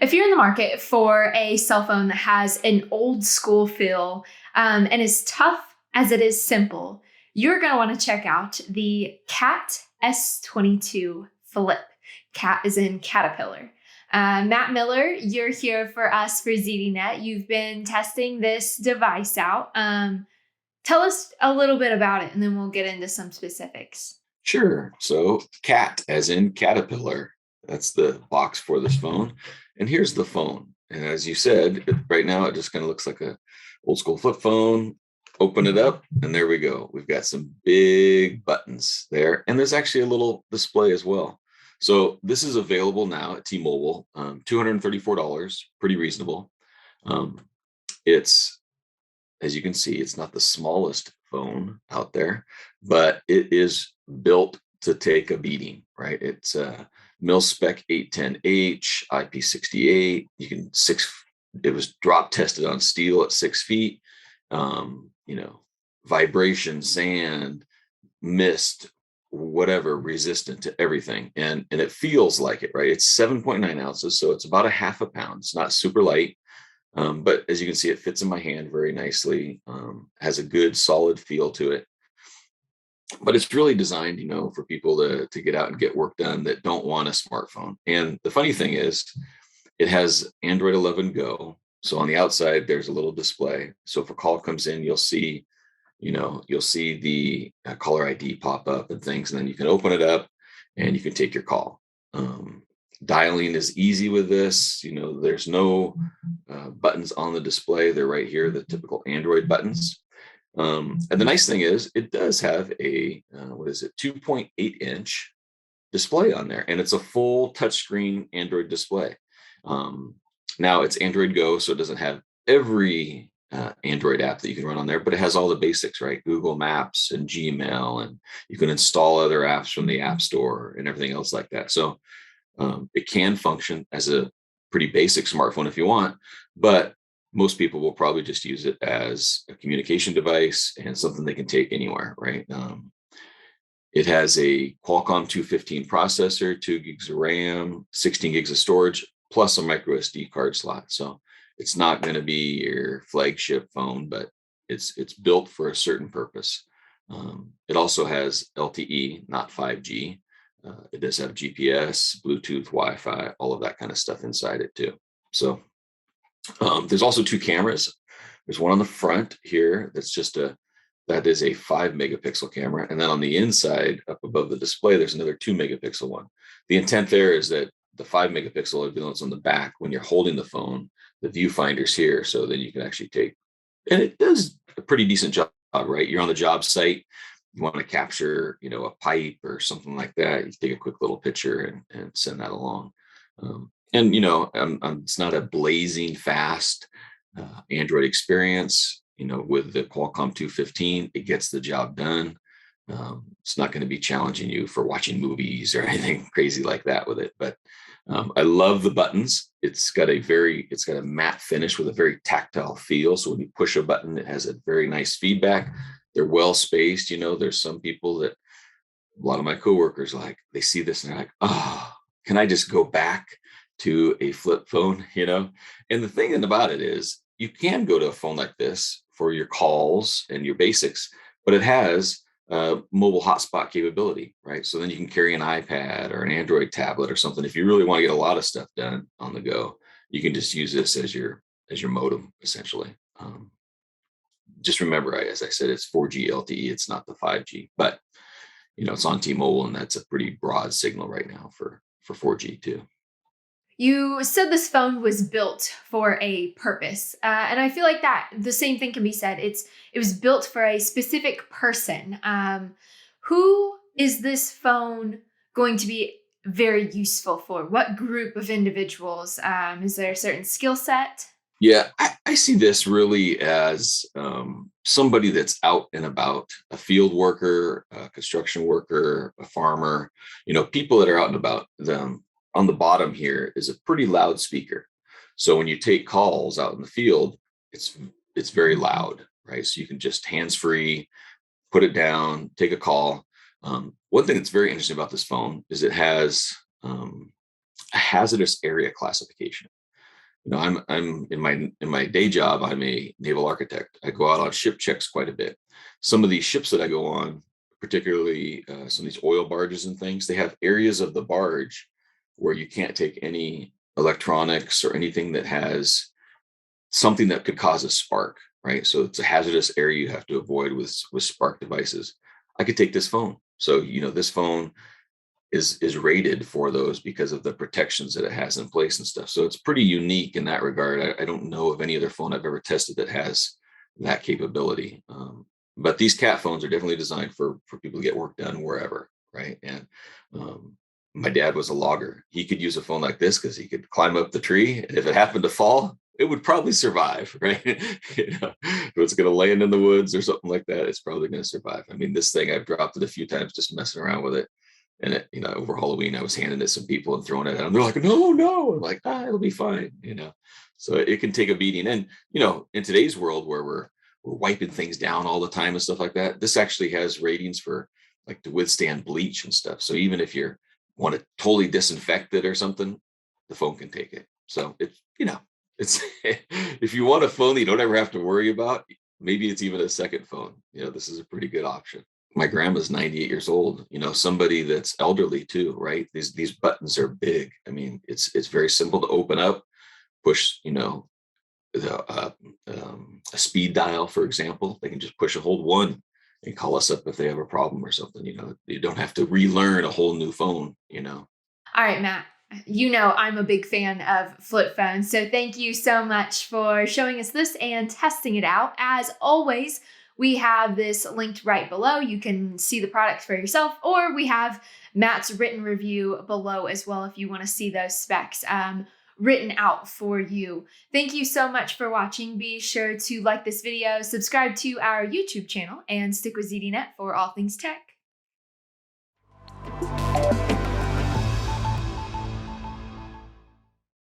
If you're in the market for a cell phone that has an old school feel and is tough as it is simple, you're going to want to check out the Cat S22 Flip. Cat is in caterpillar. Matt Miller, you're here for us for ZDNet. You've been testing this device out. Tell us a little bit about it, and then we'll get into some specifics. Sure. So cat as in caterpillar. That's the box for this phone. And here's the phone. And as you said, right now it just kind of looks like a old school flip phone. Open it up and there we go. We've got some big buttons there. And there's actually a little display as well. So this is available now at T-Mobile, $234, pretty reasonable. It's, as you can see, it's not the smallest phone out there, but it is built to take a beating, right? It's a mil spec 810H, IP68. It was drop tested on steel at 6 feet. Vibration, sand, mist, whatever, resistant to everything. And it feels like it, right? It's 7.9 ounces. So it's about a half a pound. It's not super light. But as you can see, it fits in my hand very nicely, has a good solid feel to it. But it's really designed, for people to get out and get work done that don't want a smartphone. And the funny thing is, it has Android 11 Go. So on the outside, there's a little display. So if a call comes in, you'll see the caller ID pop up and things, and then you can open it up and you can take your call. Dialing is easy with this. There's no buttons on the display. They're right here, the typical Android buttons. And the nice thing is it does have a 2.8-inch display on there, and it's a full touchscreen Android display. Now it's Android Go, so it doesn't have every Android app that you can run on there, but it has all the basics, right? Google Maps and Gmail, and you can install other apps from the App Store and everything else like that. So it can function as a pretty basic smartphone if you want, but most people will probably just use it as a communication device and something they can take anywhere, right? It has a Qualcomm 215 processor, 2 gigs of RAM, 16 gigs of storage, plus a micro SD card slot. So it's not going to be your flagship phone, but it's built for a certain purpose. It also has LTE, not 5G. It does have GPS, Bluetooth, Wi-Fi, all of that kind of stuff inside it too. So there's also 2 cameras. There's one on the front here that is a 5 megapixel camera. And then on the inside, up above the display, there's another 2 megapixel one. The intent there is that the 5 megapixel, even though it's on the back, when you're holding the phone, the viewfinder's here. So then you can actually take, and it does a pretty decent job, right? You're on the job site. You want to capture, a pipe or something like that. You take a quick little picture and send that along. It's not a blazing fast Android experience. With the Qualcomm 215, it gets the job done. It's not going to be challenging you for watching movies or anything crazy like that with it. But I love the buttons. It's got a matte finish with a very tactile feel. So when you push a button, it has a very nice feedback. They're well spaced. There's some people that, a lot of my coworkers, they see this and they're like, oh, can I just go back to a flip phone? And the thing about it is, you can go to a phone like this for your calls and your basics, but it has mobile hotspot capability, right? So then you can carry an iPad or an Android tablet or something. If you really want to get a lot of stuff done on the go, you can just use this as your modem, essentially. Just remember, as I said, it's 4G LTE. It's not the 5G, but it's on T-Mobile, and that's a pretty broad signal right now for 4G too. You said this phone was built for a purpose, and I feel like that the same thing can be said. It was built for a specific person. Who is this phone going to be very useful for? What group of individuals? Is there a certain skill set? Yeah, I see this really as somebody that's out and about, a field worker, a construction worker, a farmer, people that are out and about. Them on the bottom here is a pretty loud speaker. So when you take calls out in the field, it's very loud, right? So you can just hands-free, put it down, take a call. One thing that's very interesting about this phone is it has a hazardous area classification. I'm in my day job, I'm a naval architect. I go out on ship checks quite a bit. Some of these ships that I go on, particularly some of these oil barges and things, they have areas of the barge where you can't take any electronics or anything that has something that could cause a spark, right? So it's a hazardous area you have to avoid with spark devices. I could take this phone. So, this phone is rated for those because of the protections that it has in place and stuff. So it's pretty unique in that regard. I don't know of any other phone I've ever tested that has that capability. But these cat phones are definitely designed for people to get work done wherever, right? And my dad was a logger. He could use a phone like this because he could climb up the tree, and if it happened to fall, it would probably survive, right? If it's going to land in the woods or something like that, it's probably going to survive. I mean, this thing, I've dropped it a few times just messing around with it. And over Halloween, I was handing it to some people and throwing it at them. They're like, no. I'm like, it'll be fine. So it can take a beating. And, in today's world where we're wiping things down all the time and stuff like that, this actually has ratings for like to withstand bleach and stuff. So even if you want to totally disinfect it or something, the phone can take it. So it's if you want a phone that you don't ever have to worry about, maybe it's even a second phone. This is a pretty good option. My grandma's 98 years old, somebody that's elderly too, right? These buttons are big. I mean, it's very simple to open up, push, a speed dial, for example. They can just push and hold one and call us up if they have a problem or something. You don't have to relearn a whole new phone. All right, Matt. I'm a big fan of flip phones. So thank you so much for showing us this and testing it out. As always, we have this linked right below. You can see the product for yourself, or we have Matt's written review below as well if you want to see those specs written out for you. Thank you so much for watching. Be sure to like this video, subscribe to our YouTube channel, and stick with ZDNet for all things tech.